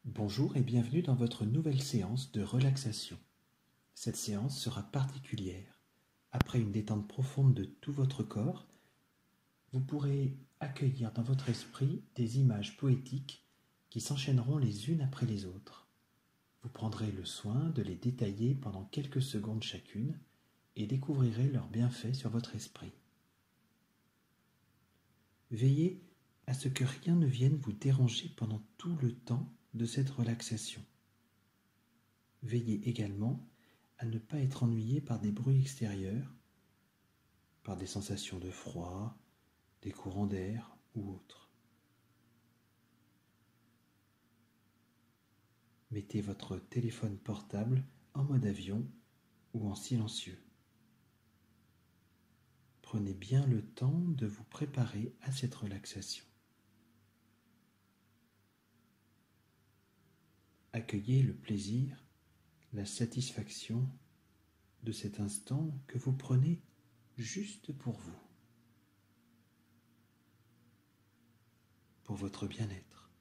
Bonjour et bienvenue dans votre nouvelle séance de relaxation. Cette séance sera particulière. Après une détente profonde de tout votre corps, vous pourrez accueillir dans votre esprit des images poétiques qui s'enchaîneront les unes après les autres. Vous prendrez le soin de les détailler pendant quelques secondes chacune et découvrirez leurs bienfaits sur votre esprit. Veillez à ce que rien ne vienne vous déranger pendant tout le temps de cette relaxation. Veillez également à ne pas être ennuyé par des bruits extérieurs, par des sensations de froid, des courants d'air ou autres. Mettez votre téléphone portable en mode avion ou en silencieux. Prenez bien le temps de vous préparer à cette relaxation. Accueillez le plaisir, la satisfaction de cet instant que vous prenez juste pour vous, pour votre bien-être.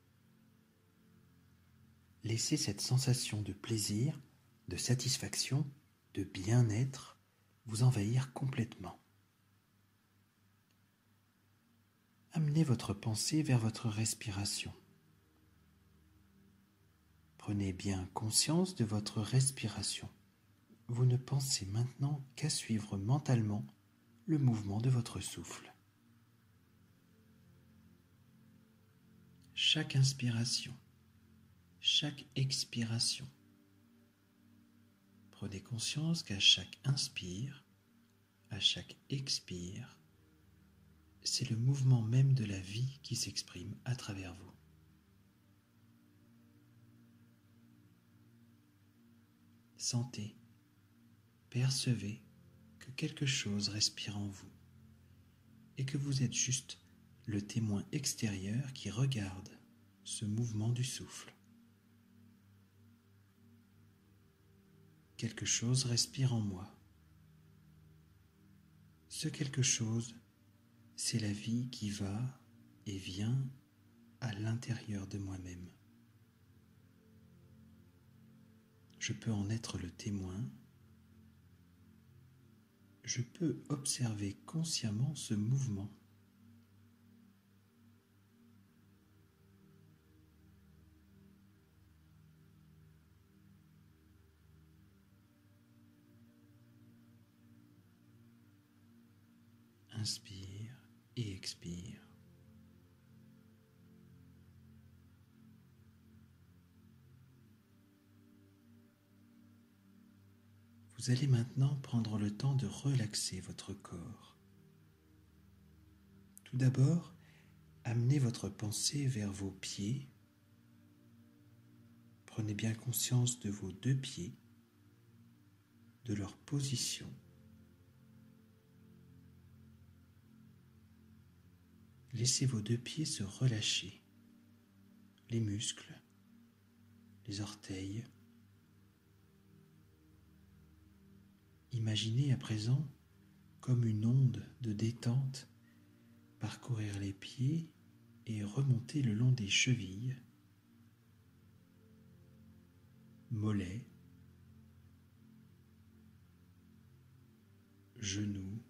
Laissez cette sensation de plaisir, de satisfaction, de bien-être vous envahir complètement. Amenez votre pensée vers votre respiration. Prenez bien conscience de votre respiration. Vous ne pensez maintenant qu'à suivre mentalement le mouvement de votre souffle. Chaque inspiration, chaque expiration. Prenez conscience qu'à chaque inspire, à chaque expire, c'est le mouvement même de la vie qui s'exprime à travers vous. Sentez, percevez que quelque chose respire en vous et que vous êtes juste le témoin extérieur qui regarde ce mouvement du souffle. Quelque chose respire en moi. Ce quelque chose, c'est la vie qui va et vient à l'intérieur de moi-même. Je peux en être le témoin. Je peux observer consciemment ce mouvement. Inspire et expire. Vous allez maintenant prendre le temps de relaxer votre corps. Tout d'abord, amenez votre pensée vers vos pieds. Prenez bien conscience de vos deux pieds, de leur position. Laissez vos deux pieds se relâcher, les muscles, les orteils. Imaginez à présent comme une onde de détente parcourir les pieds et remonter le long des chevilles, mollets, genoux,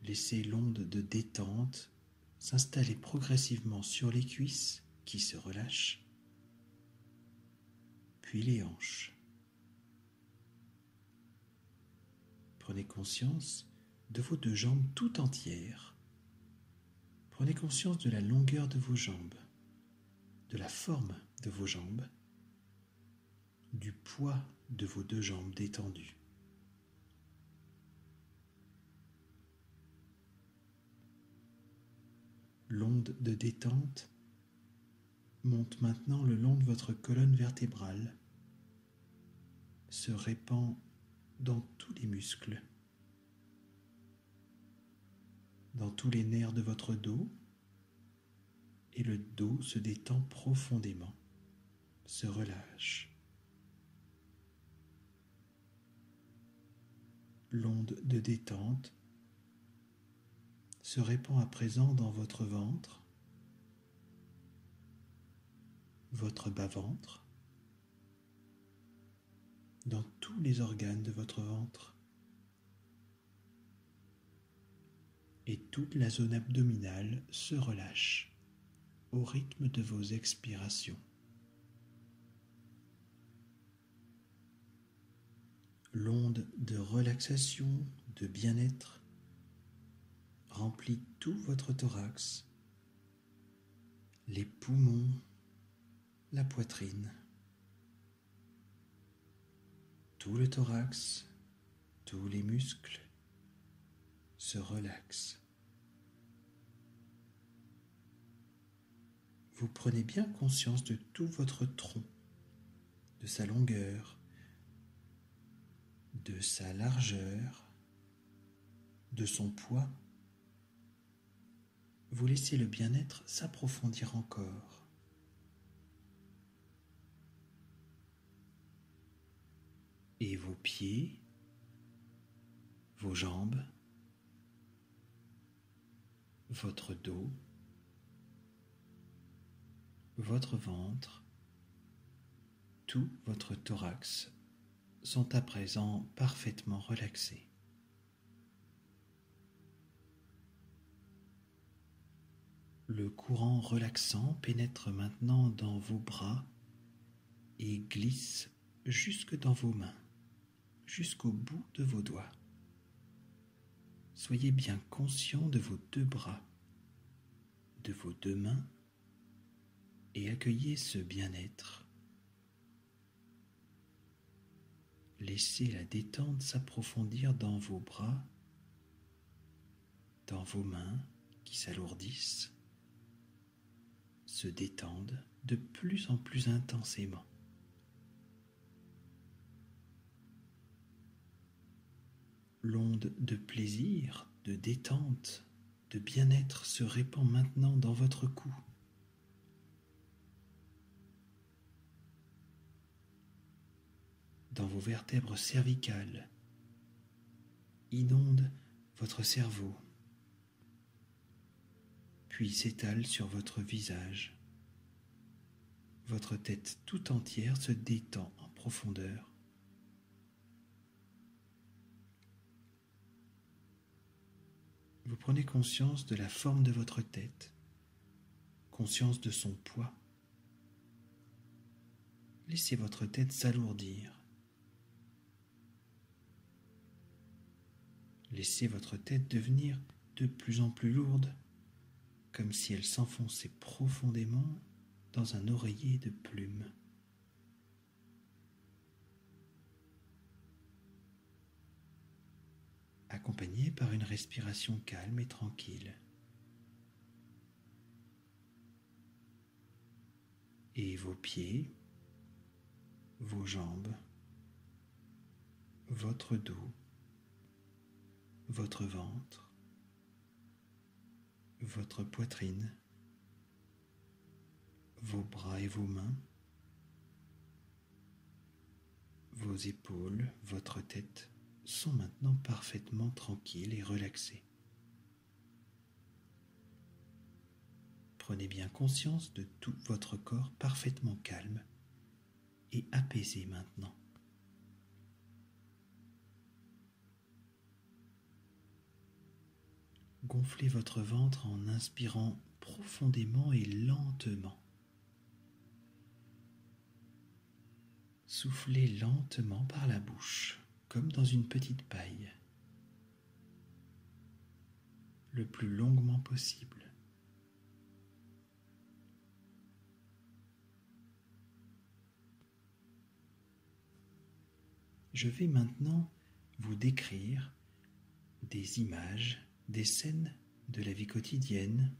laissez l'onde de détente s'installer progressivement sur les cuisses qui se relâchent, puis les hanches. Prenez conscience de vos deux jambes tout entières. Prenez conscience de la longueur de vos jambes, de la forme de vos jambes, du poids de vos deux jambes détendues. L'onde de détente monte maintenant le long de votre colonne vertébrale, se répand dans tous les muscles, dans tous les nerfs de votre dos, et le dos se détend profondément, se relâche. L'onde de détente se répand à présent dans votre ventre, votre bas-ventre, dans tous les organes de votre ventre et toute la zone abdominale se relâche au rythme de vos expirations. L'onde de relaxation, de bien-être remplit tout votre thorax, les poumons, la poitrine, tout le thorax, tous les muscles se relaxent. Vous prenez bien conscience de tout votre tronc, de sa longueur, de sa largeur, de son poids. Vous laissez le bien-être s'approfondir encore. Et vos pieds, vos jambes, votre dos, votre ventre, tout votre thorax sont à présent parfaitement relaxés. Le courant relaxant pénètre maintenant dans vos bras et glisse jusque dans vos mains, jusqu'au bout de vos doigts. Soyez bien conscient de vos deux bras, de vos deux mains et accueillez ce bien-être. Laissez la détente s'approfondir dans vos bras, dans vos mains qui s'alourdissent, se détendent de plus en plus intensément. L'onde de plaisir, de détente, de bien-être se répand maintenant dans votre cou. Dans vos vertèbres cervicales, inonde votre cerveau, puis s'étale sur votre visage. Votre tête tout entière se détend en profondeur. Vous prenez conscience de la forme de votre tête, conscience de son poids. Laissez votre tête s'alourdir. Laissez votre tête devenir de plus en plus lourde, comme si elle s'enfonçait profondément dans un oreiller de plumes. Accompagné par une respiration calme et tranquille. Et vos pieds, vos jambes, votre dos, votre ventre, votre poitrine, vos bras et vos mains, vos épaules, votre tête sont maintenant parfaitement tranquilles et relaxés. Prenez bien conscience de tout votre corps parfaitement calme et apaisé maintenant. Gonflez votre ventre en inspirant profondément et lentement. Soufflez lentement par la bouche, comme dans une petite paille, le plus longuement possible. Je vais maintenant vous décrire des images, des scènes de la vie quotidienne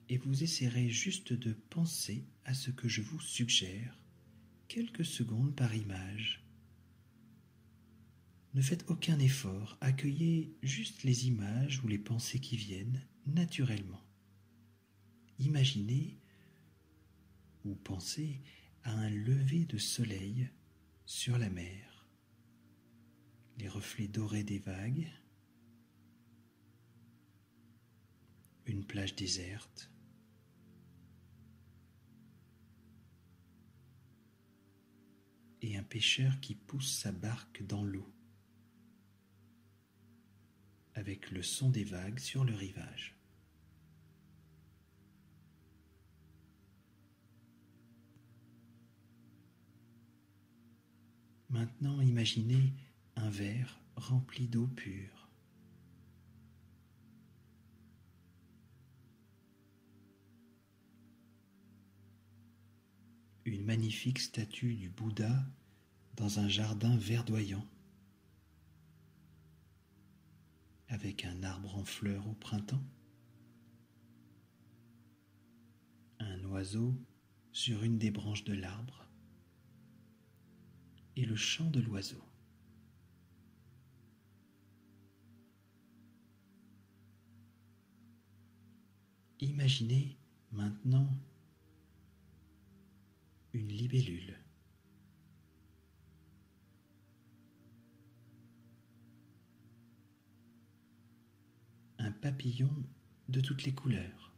et vous essaierez juste de penser à ce que je vous suggère, quelques secondes par image. Ne faites aucun effort, accueillez juste les images ou les pensées qui viennent naturellement. Imaginez ou pensez à un lever de soleil sur la mer, les reflets dorés des vagues, une plage déserte, et un pêcheur qui pousse sa barque dans l'eau, avec le son des vagues sur le rivage. Maintenant, imaginez un verre rempli d'eau pure. Une magnifique statue du Bouddha dans un jardin verdoyant, avec un arbre en fleurs au printemps, un oiseau sur une des branches de l'arbre, et le chant de l'oiseau. Imaginez maintenant une libellule, un papillon de toutes les couleurs,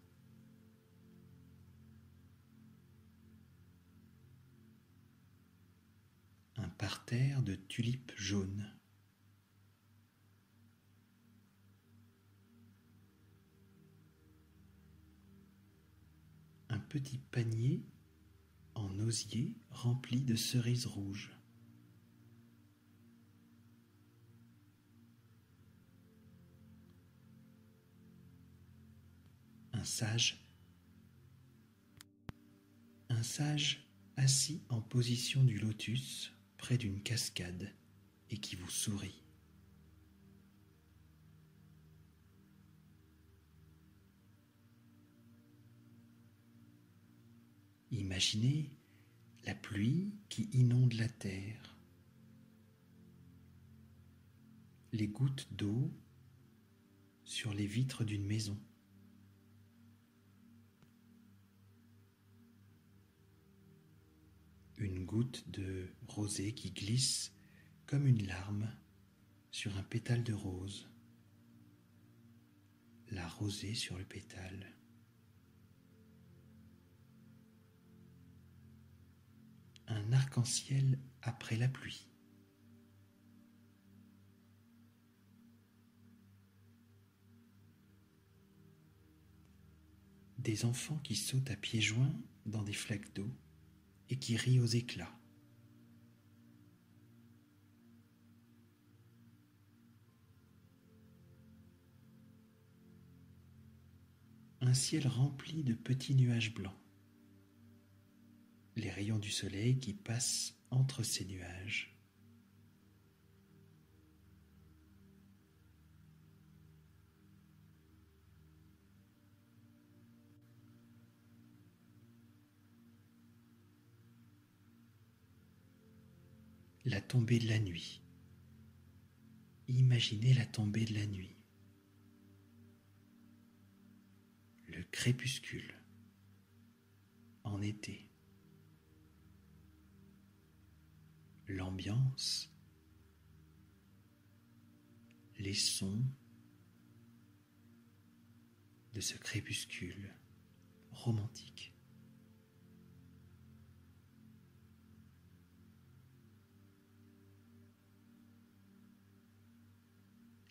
un parterre de tulipes jaunes, un petit panier en osier rempli de cerises rouges, un sage assis en position du lotus près d'une cascade et qui vous sourit. Imaginez la pluie qui inonde la terre, les gouttes d'eau sur les vitres d'une maison, une goutte de rosée qui glisse comme une larme sur un pétale de rose, la rosée sur le pétale. Un arc-en-ciel après la pluie. Des enfants qui sautent à pieds joints dans des flaques d'eau et qui rient aux éclats. Un ciel rempli de petits nuages blancs. Les rayons du soleil qui passent entre ces nuages. La tombée de la nuit. Imaginez la tombée de la nuit. Le crépuscule en été. L'ambiance, les sons de ce crépuscule romantique.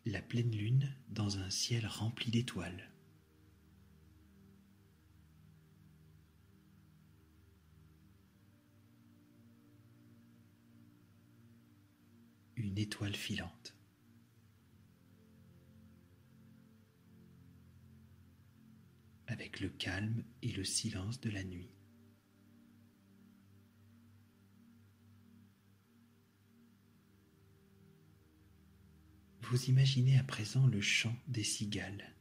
La pleine lune dans un ciel rempli d'étoiles. Une étoile filante. Avec le calme et le silence de la nuit. Vous imaginez à présent le chant des cigales.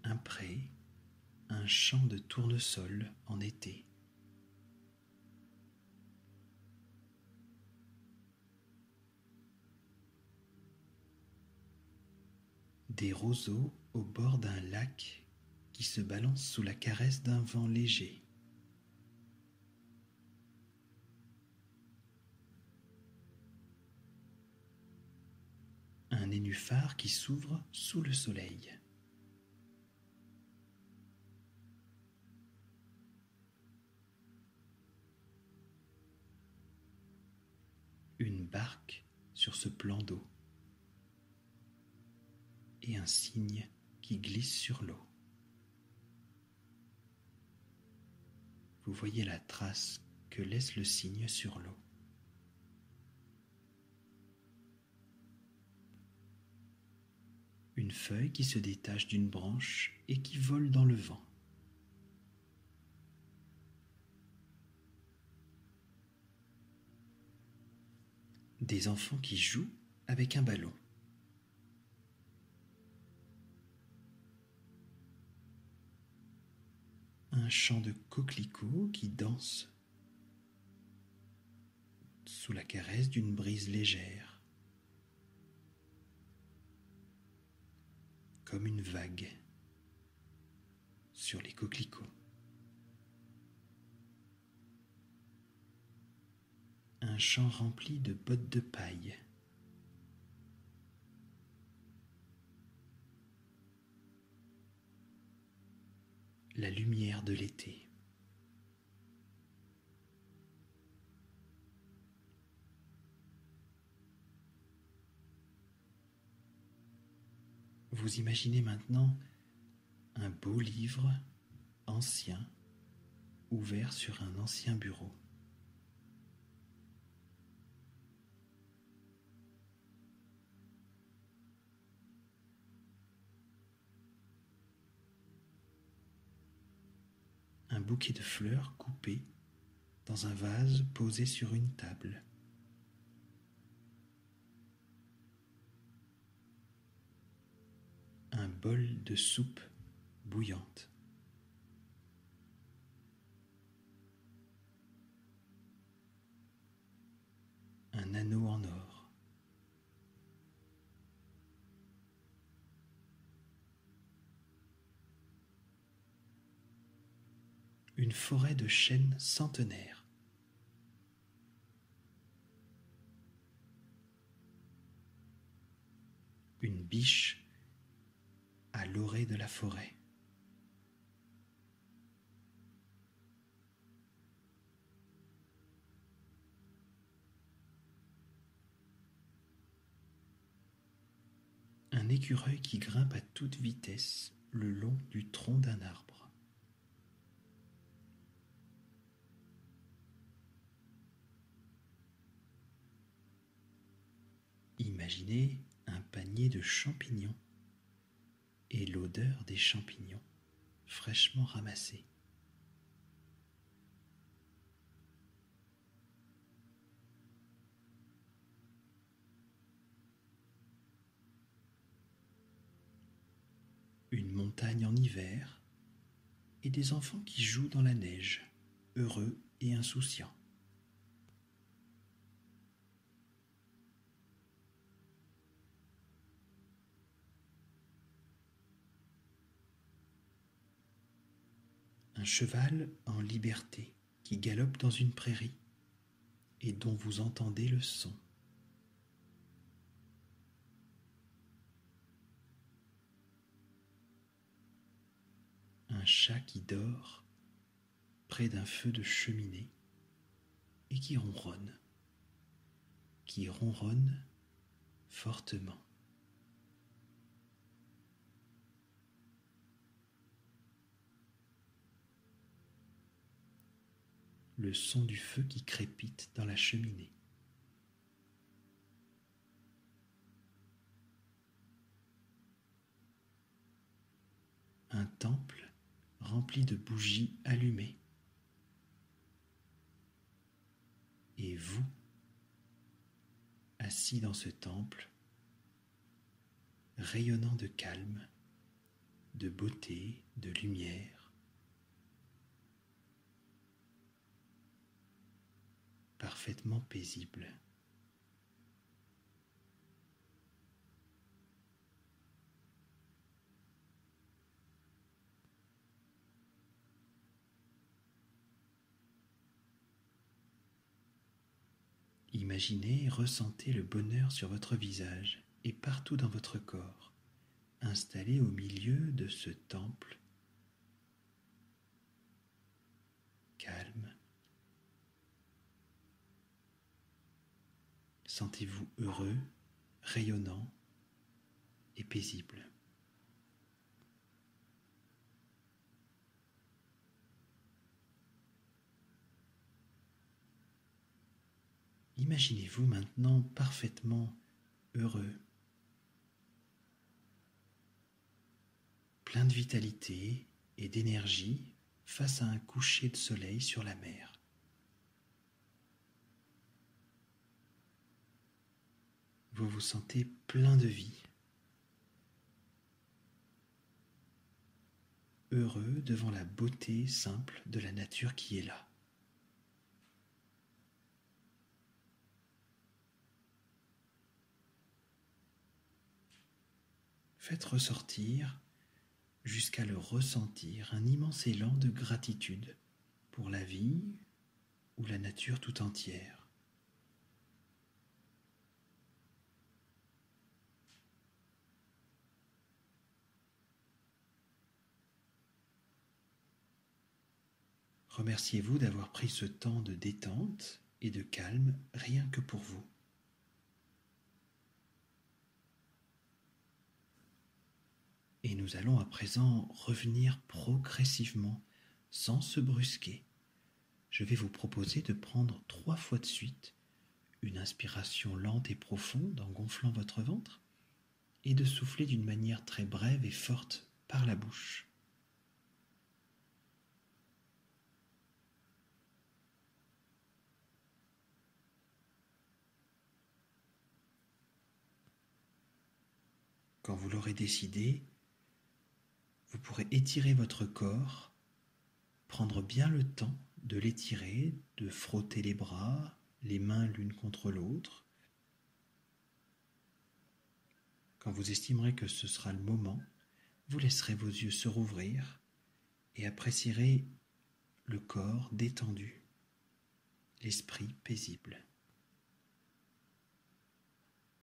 Un pré, un champ de tournesol en été. Des roseaux au bord d'un lac qui se balance sous la caresse d'un vent léger. nénuphar qui s'ouvre sous le soleil. Une barque sur ce plan d'eau et un cygne qui glisse sur l'eau. Vous voyez la trace que laisse le cygne sur l'eau. Une feuille qui se détache d'une branche et qui vole dans le vent. Des enfants qui jouent avec un ballon. Un chant de coquelicots qui danse sous la caresse d'une brise légère, comme une vague sur les coquelicots. Un champ rempli de bottes de paille. La lumière de l'été. Vous imaginez maintenant un beau livre ancien ouvert sur un ancien bureau. Un bouquet de fleurs coupées dans un vase posé sur une table. Un bol de soupe bouillante. Un anneau en or. Une forêt de chênes centenaires. Une biche à l'orée de la forêt. Un écureuil qui grimpe à toute vitesse le long du tronc d'un arbre. Imaginez un panier de champignons et l'odeur des champignons fraîchement ramassés. Une montagne en hiver et des enfants qui jouent dans la neige, heureux et insouciants. Un cheval en liberté qui galope dans une prairie et dont vous entendez le son. Un chat qui dort près d'un feu de cheminée et qui ronronne fortement. Le son du feu qui crépite dans la cheminée. Un temple rempli de bougies allumées. Et vous, assis dans ce temple, rayonnant de calme, de beauté, de lumière, parfaitement paisible. Imaginez et ressentez le bonheur sur votre visage et partout dans votre corps, installé au milieu de ce temple calme. Sentez-vous heureux, rayonnant et paisible. Imaginez-vous maintenant parfaitement heureux, plein de vitalité et d'énergie face à un coucher de soleil sur la mer. Vous vous sentez plein de vie, heureux devant la beauté simple de la nature qui est là. Faites ressortir, jusqu'à le ressentir, un immense élan de gratitude pour la vie ou la nature tout entière. Remerciez-vous d'avoir pris ce temps de détente et de calme rien que pour vous. Et nous allons à présent revenir progressivement, sans se brusquer. Je vais vous proposer de prendre 3 fois de suite une inspiration lente et profonde en gonflant votre ventre et de souffler d'une manière très brève et forte par la bouche. Quand vous l'aurez décidé, vous pourrez étirer votre corps, prendre bien le temps de l'étirer, de frotter les bras, les mains l'une contre l'autre. Quand vous estimerez que ce sera le moment, vous laisserez vos yeux se rouvrir et apprécierez le corps détendu, l'esprit paisible.